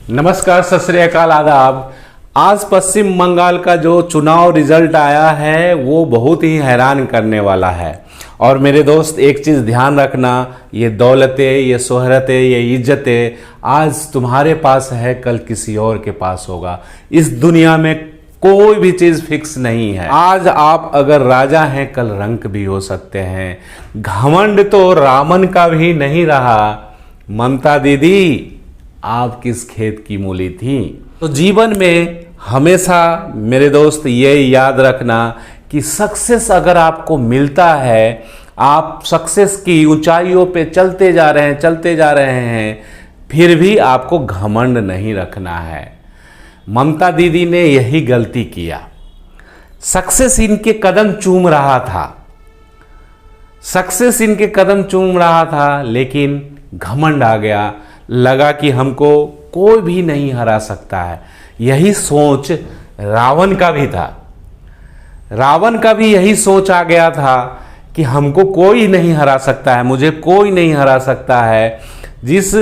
नमस्कार, सत श्री अकाल, आदाब। आज पश्चिम बंगाल का जो चुनाव रिजल्ट आया है वो बहुत ही हैरान करने वाला है। और मेरे दोस्त, एक चीज़ ध्यान रखना, ये दौलतें, ये शोहरतें, ये इज्जतें आज तुम्हारे पास है, कल किसी और के पास होगा। इस दुनिया में कोई भी चीज़ फिक्स नहीं है। आज आप अगर राजा हैं, कल रंक भी हो सकते हैं। घमंड तो रावण का भी नहीं रहा। ममता दीदी, आप किस खेत की मूली थी? तो जीवन में हमेशा मेरे दोस्त ये याद रखना कि सक्सेस अगर आपको मिलता है, आप सक्सेस की ऊंचाइयों पे चलते जा रहे हैं, फिर भी आपको घमंड नहीं रखना है। ममता दीदी ने यही गलती किया। सक्सेस इनके कदम चूम रहा था, लेकिन घमंड आ गया। लगा कि हमको कोई भी नहीं हरा सकता है। यही सोच रावण का भी था। रावण का भी यही सोच आ गया था कि हमको कोई नहीं हरा सकता है, मुझे कोई नहीं हरा सकता है। जिस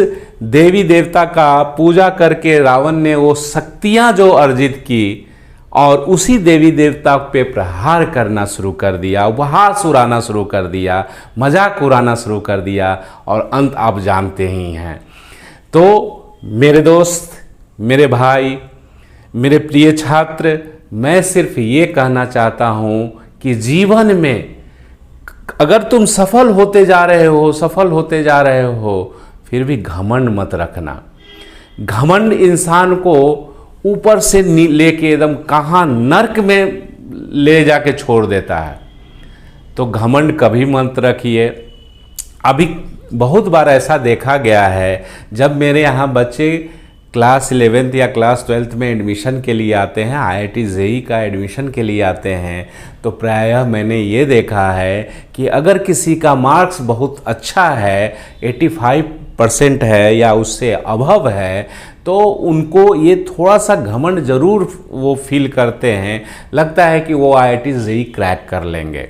देवी देवता का पूजा करके रावण ने वो शक्तियां जो अर्जित की, और उसी देवी देवता पे प्रहार करना शुरू कर दिया, उपहास उड़ाना शुरू कर दिया, मजाक उड़ाना शुरू कर दिया, और अंत आप जानते ही हैं। तो मेरे दोस्त, मेरे भाई, मेरे प्रिय छात्र, मैं सिर्फ ये कहना चाहता हूँ कि जीवन में अगर तुम सफल होते जा रहे हो, फिर भी घमंड मत रखना। घमंड इंसान को ऊपर से लेके एकदम कहाँ नर्क में ले जाके छोड़ देता है। तो घमंड कभी मत रखिए। अभी बहुत बार ऐसा देखा गया है, जब मेरे यहाँ बच्चे क्लास 11th या क्लास 12th में एडमिशन के लिए आते हैं, IIT JEE का एडमिशन के लिए आते हैं, तो प्रायः मैंने ये देखा है कि अगर किसी का मार्क्स बहुत अच्छा है, 85% है या उससे अबव है, तो उनको ये थोड़ा सा घमंड ज़रूर वो फील करते हैं। लगता है कि वो IIT JEE क्रैक कर लेंगे।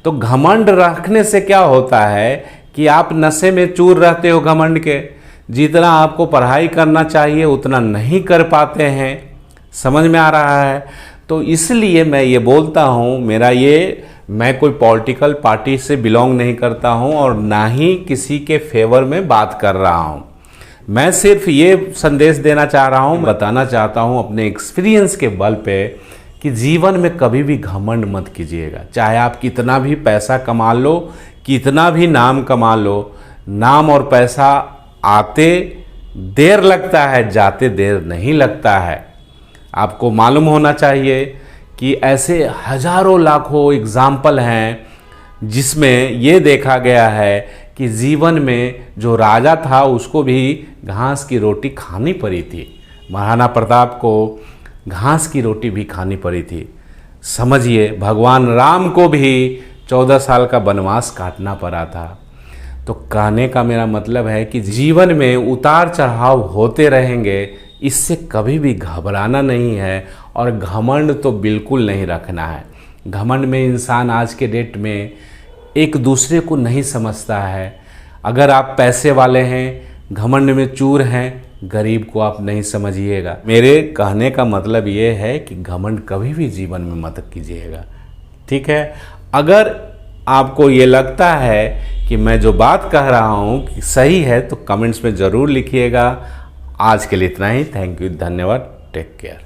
तो घमंड रखने से क्या होता है कि आप नशे में चूर रहते हो घमंड के। जितना आपको पढ़ाई करना चाहिए उतना नहीं कर पाते हैं। समझ में आ रहा है? तो इसलिए मैं ये बोलता हूँ, मैं कोई पॉलिटिकल पार्टी से बिलोंग नहीं करता हूँ और ना ही किसी के फेवर में बात कर रहा हूँ। मैं सिर्फ ये संदेश देना चाह रहा हूँ, बताना चाहता हूँ अपने एक्सपीरियंस के बल पे कि जीवन में कभी भी घमंड मत कीजिएगा। चाहे आप कितना भी पैसा कमा लो, कितना भी नाम कमा लो, नाम और पैसा आते देर लगता है, जाते देर नहीं लगता है। आपको मालूम होना चाहिए कि ऐसे हजारों लाखों एग्जाम्पल हैं जिसमें ये देखा गया है कि जीवन में जो राजा था उसको भी घास की रोटी खानी पड़ी थी। महाराणा प्रताप को घास की रोटी भी खानी पड़ी थी। समझिए, भगवान राम को भी 14 साल का वनवास काटना पड़ा था। तो कहने का मेरा मतलब है कि जीवन में उतार चढ़ाव होते रहेंगे, इससे कभी भी घबराना नहीं है और घमंड तो बिल्कुल नहीं रखना है। घमंड में इंसान आज के डेट में एक दूसरे को नहीं समझता है। अगर आप पैसे वाले हैं, घमंड में चूर हैं, गरीब को आप नहीं समझिएगा। मेरे कहने का मतलब ये है कि घमंड कभी भी जीवन में मत कीजिएगा, ठीक है? अगर आपको ये लगता है कि मैं जो बात कह रहा हूँ कि सही है, तो कमेंट्स में ज़रूर लिखिएगा। आज के लिए इतना ही। थैंक यू, धन्यवाद, टेक केयर।